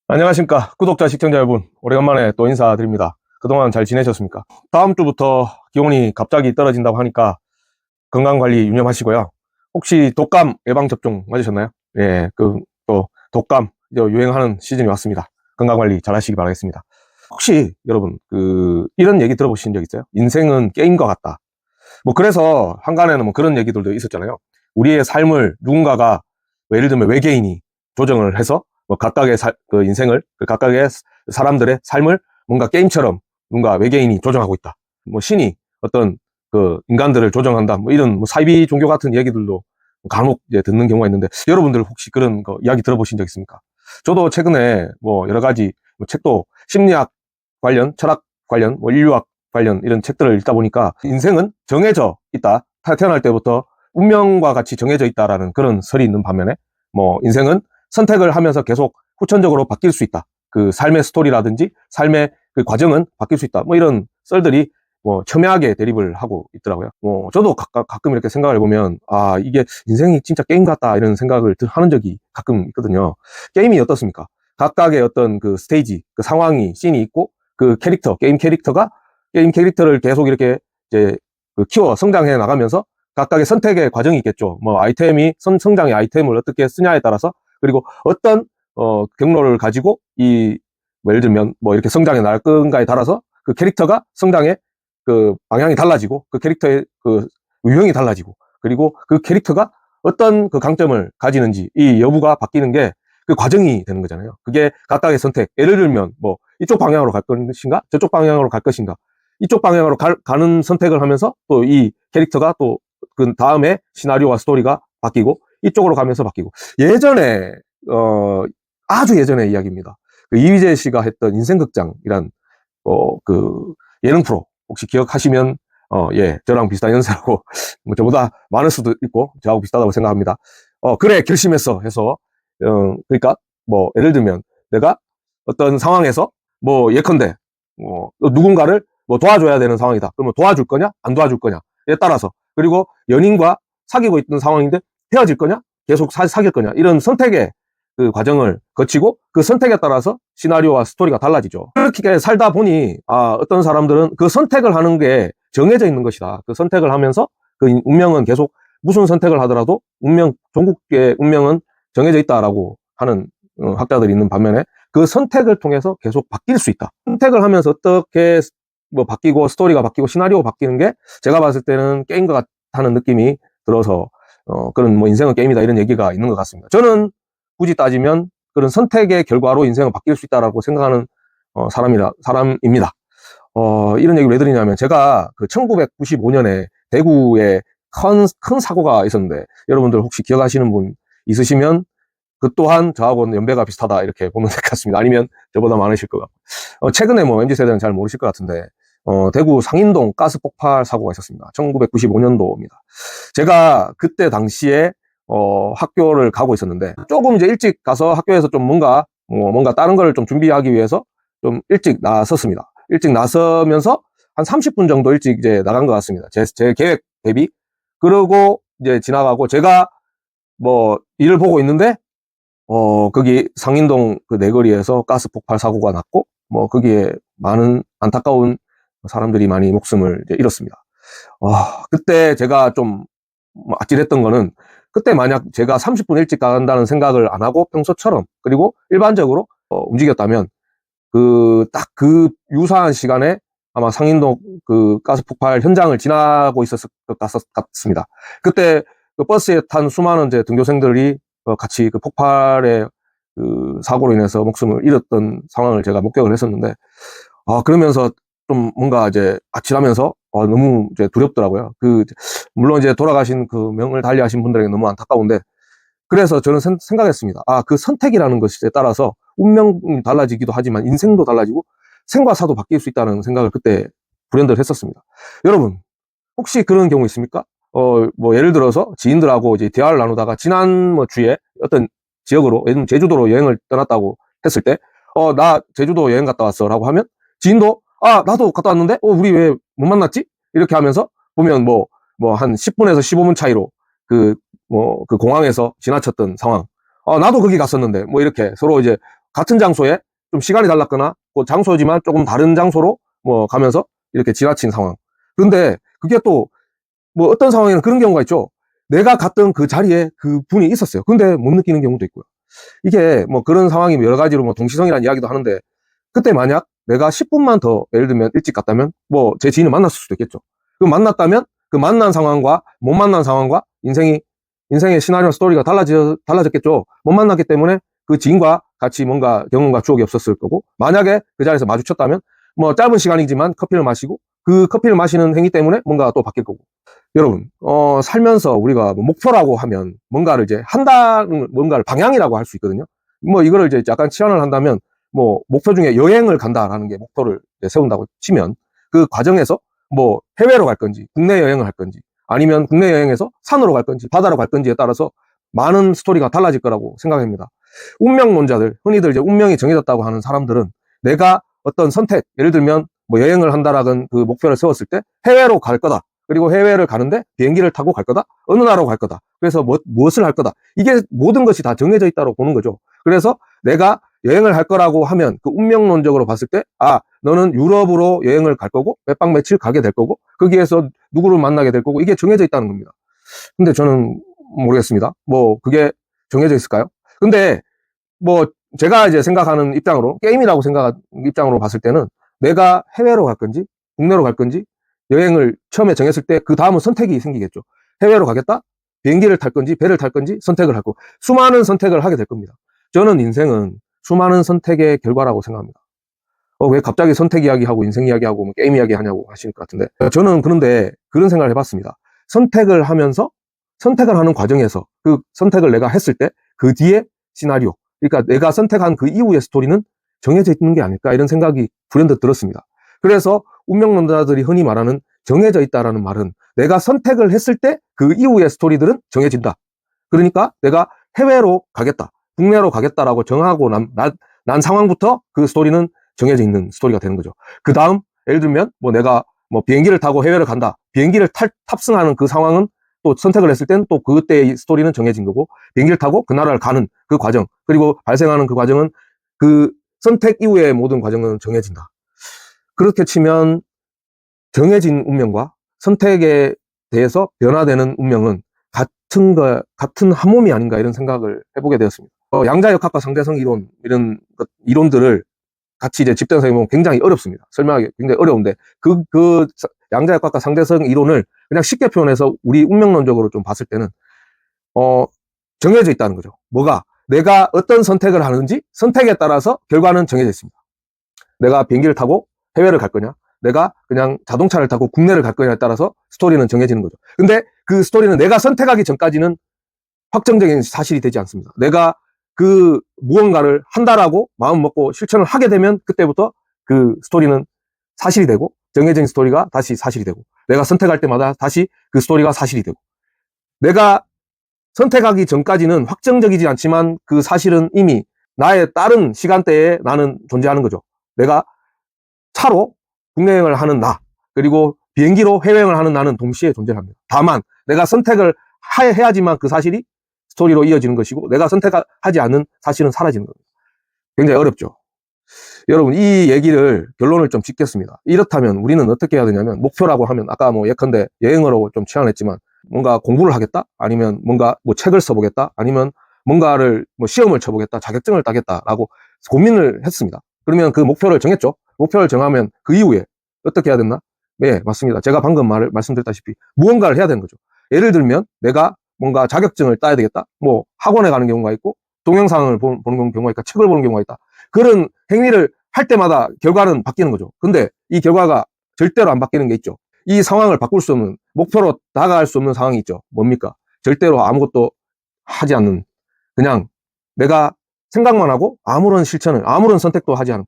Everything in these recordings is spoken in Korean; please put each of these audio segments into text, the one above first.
안녕하십니까 구독자 시청자 여러분, 오래간만에 또 인사드립니다. 그동안 잘 지내셨습니까? 다음 주부터 기온이 갑자기 떨어진다고 하니까 건강관리 유념하시고요. 혹시 독감 예방접종 맞으셨나요? 예, 또 독감 이제 유행하는 시즌이 왔습니다. 건강관리 잘 하시기 바라겠습니다. 혹시 여러분 이런 얘기 들어보신 적 있어요? 인생은 게임과 같다. 뭐 그래서 한간에는 뭐 그런 얘기들도 있었잖아요. 우리의 삶을 누군가가, 뭐 예를 들면 외계인이 조정을 해서 뭐 각각의 그 인생을, 각각의 사람들의 삶을 뭔가 게임처럼 뭔가 외계인이 조정하고 있다. 뭐 신이 어떤 그 인간들을 조정한다. 뭐 이런 뭐 사이비 종교 같은 얘기들도 간혹 이제 듣는 경우가 있는데, 여러분들 혹시 그런 거 이야기 들어보신 적 있습니까? 저도 최근에 뭐 여러 가지 뭐 책도 심리학 관련, 철학 관련, 뭐 인류학 관련 이런 책들을 읽다 보니까 인생은 정해져 있다. 태어날 때부터 운명과 같이 정해져 있다라는 그런 설이 있는 반면에, 뭐 인생은 선택을 하면서 계속 후천적으로 바뀔 수 있다. 그 삶의 스토리라든지 삶의 그 과정은 바뀔 수 있다. 뭐 이런 썰들이 뭐 첨예하게 대립을 하고 있더라고요. 뭐 저도 가끔 이렇게 생각을 해보면, 아 이게 인생이 진짜 게임 같다 이런 생각을 하는 적이 가끔 있거든요. 게임이 어떻습니까? 각각의 어떤 그 스테이지, 그 상황이, 씬이 있고, 그 캐릭터, 게임 캐릭터가 게임 캐릭터를 계속 이렇게 이제 그 키워 성장해 나가면서 각각의 선택의 과정이 있겠죠. 뭐 아이템이 성장의 아이템을 어떻게 쓰냐에 따라서, 그리고 어떤 경로를 가지고 뭐 예를 들면 뭐 이렇게 성장해 나갈 건가에 따라서 그 캐릭터가 성장의 그 방향이 달라지고, 그 캐릭터의 그 유형이 달라지고, 그리고 그 캐릭터가 어떤 그 강점을 가지는지 이 여부가 바뀌는 게 그 과정이 되는 거잖아요. 그게 각각의 선택. 예를 들면 뭐 이쪽 방향으로 갈 것인가, 저쪽 방향으로 갈 것인가. 이쪽 방향으로 가는 선택을 하면서 또 이 캐릭터가 또 그 다음에 시나리오와 스토리가 바뀌고, 이쪽으로 가면서 바뀌고. 예전에 어 아주 예전의 이야기입니다. 그 이휘재 씨가 했던 인생극장이란 그 예능 프로 혹시 기억하시면, 예, 저랑 비슷한 연세라고 뭐 저보다 많을 수도 있고 저하고 비슷하다고 생각합니다. 그래 결심했어 해서, 그러니까 뭐 예를 들면 내가 어떤 상황에서 뭐 예컨대 누군가를 뭐 도와줘야 되는 상황이다. 그러면 도와줄 거냐 안 도와줄 거냐에 따라서, 그리고 연인과 사귀고 있던 상황인데 헤어질 거냐 계속 사귈 거냐, 이런 선택의 그 과정을 거치고 그 선택에 따라서 시나리오와 스토리가 달라지죠. 그렇게 살다 보니, 어떤 사람들은 그 선택을 하는 게 정해져 있는 것이다. 그 선택을 하면서 그 운명은 계속, 무슨 선택을 하더라도 종국의 운명은 정해져 있다라고 하는 학자들이 있는 반면에, 그 선택을 통해서 계속 바뀔 수 있다. 선택을 하면서 어떻게 뭐 바뀌고 스토리가 바뀌고 시나리오가 바뀌는 게 제가 봤을 때는 게임과 같다는 느낌이 들어서, 그런 뭐 인생은 게임이다 이런 얘기가 있는 것 같습니다. 저는 굳이 따지면 그런 선택의 결과로 인생은 바뀔 수 있다라고 생각하는 사람입니다. 이런 얘기를 왜 드리냐면, 제가 그 1995년에 대구에 큰 사고가 있었는데, 여러분들 혹시 기억하시는 분 있으시면 그 또한 저하고는 연배가 비슷하다 이렇게 보면 될 것 같습니다. 아니면 저보다 많으실 것 같고. 최근에 뭐 MZ세대는 잘 모르실 것 같은데, 대구 상인동 가스 폭발 사고가 있었습니다. 1995년도입니다. 제가 그때 당시에 학교를 가고 있었는데, 조금 이제 일찍 가서 학교에서 좀 뭔가 다른 걸 좀 준비하기 위해서 좀 일찍 나섰습니다. 일찍 나서면서 한 30분 정도 일찍 이제 나간 것 같습니다. 제 계획 대비. 그러고 이제 지나가고, 제가 뭐 일을 보고 있는데, 거기 상인동 그 내거리에서 가스 폭발 사고가 났고, 뭐 거기에 많은 안타까운 사람들이 많이 목숨을 이제 잃었습니다. 그때 제가 좀 아찔했던 거는, 그때 만약 제가 30분 일찍 간다는 생각을 안 하고 평소처럼, 그리고 일반적으로 움직였다면, 딱 그 유사한 시간에 아마 상인동 그 가스 폭발 현장을 지나고 있었을 것 같습니다. 그때 그 버스에 탄 수많은 이제 등교생들이 같이 그 폭발의 그 사고로 인해서 목숨을 잃었던 상황을 제가 목격을 했었는데, 그러면서 좀 뭔가 이제 아찔하면서 너무 이제 두렵더라고요. 물론 이제 돌아가신 그 명을 달리하신 분들에게 너무 안타까운데, 그래서 저는 생각했습니다. 그 선택이라는 것에 따라서 운명이 달라지기도 하지만 인생도 달라지고 생과 사도 바뀔 수 있다는 생각을 그때 불현듯 했었습니다. 여러분, 혹시 그런 경우 있습니까? 뭐 예를 들어서 지인들하고 이제 대화를 나누다가 지난 뭐 주에 어떤 지역으로, 예를 들면 제주도로 여행을 떠났다고 했을 때, 나 제주도 여행 갔다 왔어 라고 하면, 지인도 나도 갔다 왔는데 우리 왜 못 만났지? 이렇게 하면서 보면 뭐 한 10분에서 15분 차이로 그 공항에서 지나쳤던 상황. 나도 거기 갔었는데 뭐 이렇게 서로 이제 같은 장소에 좀 시간이 달랐거나 그 장소지만 조금 다른 장소로 뭐 가면서 이렇게 지나친 상황. 그런데 그게 또 뭐 어떤 상황에는 그런 경우가 있죠. 내가 갔던 그 자리에 그 분이 있었어요. 근데 못 느끼는 경우도 있고요. 이게 뭐 그런 상황이 여러 가지로 뭐 동시성이라는 이야기도 하는데, 그때 만약 내가 10분만 더 예를 들면 일찍 갔다면 뭐 제 지인을 만났을 수도 있겠죠. 그 만났다면 그 만난 상황과 못 만난 상황과 인생의 시나리오 스토리가 달라졌겠죠. 못 만났기 때문에 그 지인과 같이 뭔가 경험과 추억이 없었을 거고, 만약에 그 자리에서 마주쳤다면 뭐 짧은 시간이지만 커피를 마시고 그 커피를 마시는 행위 때문에 뭔가 또 바뀔 거고. 여러분, 살면서 우리가 뭐 목표라고 하면 뭔가를 이제 한다는 뭔가를 방향이라고 할 수 있거든요. 뭐 이거를 이제 약간 치환을 한다면 뭐 목표 중에 여행을 간다라는 게 목표를 세운다고 치면, 그 과정에서 뭐 해외로 갈 건지 국내 여행을 할 건지 아니면 국내 여행에서 산으로 갈 건지 바다로 갈 건지에 따라서 많은 스토리가 달라질 거라고 생각합니다. 운명론자들, 흔히들 이제 운명이 정해졌다고 하는 사람들은 내가 어떤 선택, 예를 들면 뭐 여행을 한다라는 그 목표를 세웠을 때 해외로 갈 거다. 그리고 해외를 가는데 비행기를 타고 갈 거다. 어느 나라로 갈 거다. 그래서 무엇을 할 거다. 이게 모든 것이 다 정해져 있다고 보는 거죠. 그래서 내가 여행을 할 거라고 하면 그 운명론적으로 봤을 때, 아, 너는 유럽으로 여행을 갈 거고 몇 박 며칠 가게 될 거고 거기에서 누구를 만나게 될 거고, 이게 정해져 있다는 겁니다. 근데 저는 모르겠습니다. 뭐 그게 정해져 있을까요? 근데 뭐 제가 이제 생각하는 입장으로, 게임이라고 생각하는 입장으로 봤을 때는 내가 해외로 갈 건지 국내로 갈 건지 여행을 처음에 정했을 때 그 다음은 선택이 생기겠죠. 해외로 가겠다? 비행기를 탈 건지 배를 탈 건지 선택을 할 거고, 수많은 선택을 하게 될 겁니다. 저는 인생은 수많은 선택의 결과라고 생각합니다. 왜 갑자기 선택 이야기하고 인생 이야기하고 뭐 게임 이야기 하냐고 하실 것 같은데, 저는 그런데 그런 생각을 해봤습니다. 선택을 하면서, 선택을 하는 과정에서 그 선택을 내가 했을 때 그 뒤에 시나리오, 그러니까 내가 선택한 그 이후의 스토리는 정해져 있는 게 아닐까, 이런 생각이 불현듯 들었습니다. 그래서 운명론자들이 흔히 말하는 정해져 있다라는 말은, 내가 선택을 했을 때 그 이후의 스토리들은 정해진다. 그러니까 내가 해외로 가겠다, 국내로 가겠다라고 정하고 난 상황부터 그 스토리는 정해져 있는 스토리가 되는 거죠. 그 다음, 예를 들면 뭐 내가 뭐 비행기를 타고 해외를 간다. 비행기를 탑승하는 그 상황은 또 선택을 했을 때는 또 그때의 스토리는 정해진 거고, 비행기를 타고 그 나라를 가는 그 과정, 그리고 발생하는 그 과정은, 그 선택 이후의 모든 과정은 정해진다. 그렇게 치면 정해진 운명과 선택에 대해서 변화되는 운명은 같은 한 몸이 아닌가, 이런 생각을 해보게 되었습니다. 양자역학과 상대성 이론, 이런 이론들을 같이 이제 집단성에 보면 굉장히 어렵습니다. 설명하기 굉장히 어려운데, 그 양자역학과 상대성 이론을 그냥 쉽게 표현해서 우리 운명론적으로 좀 봤을 때는, 정해져 있다는 거죠. 뭐가? 내가 어떤 선택을 하는지 선택에 따라서 결과는 정해져 있습니다. 내가 비행기를 타고 해외를 갈 거냐, 내가 그냥 자동차를 타고 국내를 갈 거냐에 따라서 스토리는 정해지는 거죠. 근데 그 스토리는 내가 선택하기 전까지는 확정적인 사실이 되지 않습니다. 내가 그 무언가를 한다라고 마음 먹고 실천을 하게 되면 그때부터 그 스토리는 사실이 되고, 정해진 스토리가 다시 사실이 되고, 내가 선택할 때마다 다시 그 스토리가 사실이 되고, 내가 선택하기 전까지는 확정적이지 않지만 그 사실은 이미 나의 다른 시간대에 나는 존재하는 거죠. 내가 차로 국내 여행을 하는 나, 그리고 비행기로 해외여행을 하는 나는 동시에 존재합니다. 다만 내가 선택을 해야지만 그 사실이 스토리로 이어지는 것이고, 내가 선택하지 않는 사실은 사라지는 겁니다. 굉장히 어렵죠. 여러분, 이 얘기를, 결론을 좀 짓겠습니다. 이렇다면 우리는 어떻게 해야 되냐면, 목표라고 하면 아까 뭐 예컨대 여행으로 좀 치환했지만, 뭔가 공부를 하겠다, 아니면 뭔가 뭐 책을 써보겠다, 아니면 뭔가를 뭐 시험을 쳐보겠다, 자격증을 따겠다라고 고민을 했습니다. 그러면 그 목표를 정했죠. 목표를 정하면 그 이후에 어떻게 해야 되나? 네, 맞습니다. 제가 방금 말씀드렸다시피 무언가를 해야 되는 거죠. 예를 들면 내가 뭔가 자격증을 따야 되겠다, 뭐 학원에 가는 경우가 있고, 동영상을 보는 경우가 있다, 책을 보는 경우가 있다. 그런 행위를 할 때마다 결과는 바뀌는 거죠. 근데 이 결과가 절대로 안 바뀌는 게 있죠. 이 상황을 바꿀 수 없는, 목표로 다가갈 수 없는 상황이 있죠. 뭡니까? 절대로 아무것도 하지 않는, 그냥 내가 생각만 하고 아무런 실천을, 아무런 선택도 하지 않은.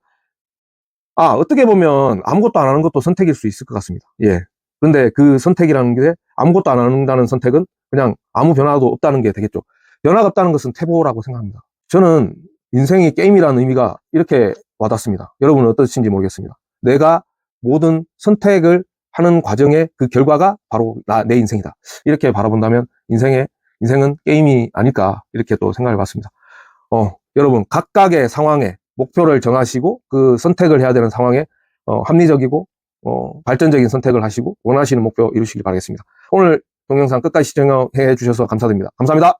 어떻게 보면 아무것도 안 하는 것도 선택일 수 있을 것 같습니다. 예. 근데 그 선택이라는 게, 아무것도 안 한다는 선택은 그냥 아무 변화도 없다는 게 되겠죠. 변화가 없다는 것은 태보라고 생각합니다. 저는 인생이 게임이라는 의미가 이렇게 와닿습니다. 여러분은 어떠신지 모르겠습니다. 내가 모든 선택을 하는 과정의 그 결과가 바로 내 인생이다. 이렇게 바라본다면 인생은 게임이 아닐까, 이렇게 또 생각을 해봤습니다. 여러분 각각의 상황에 목표를 정하시고 그 선택을 해야 되는 상황에 합리적이고 발전적인 선택을 하시고 원하시는 목표 이루시길 바라겠습니다. 오늘 동영상 끝까지 시청해 주셔서 감사드립니다. 감사합니다.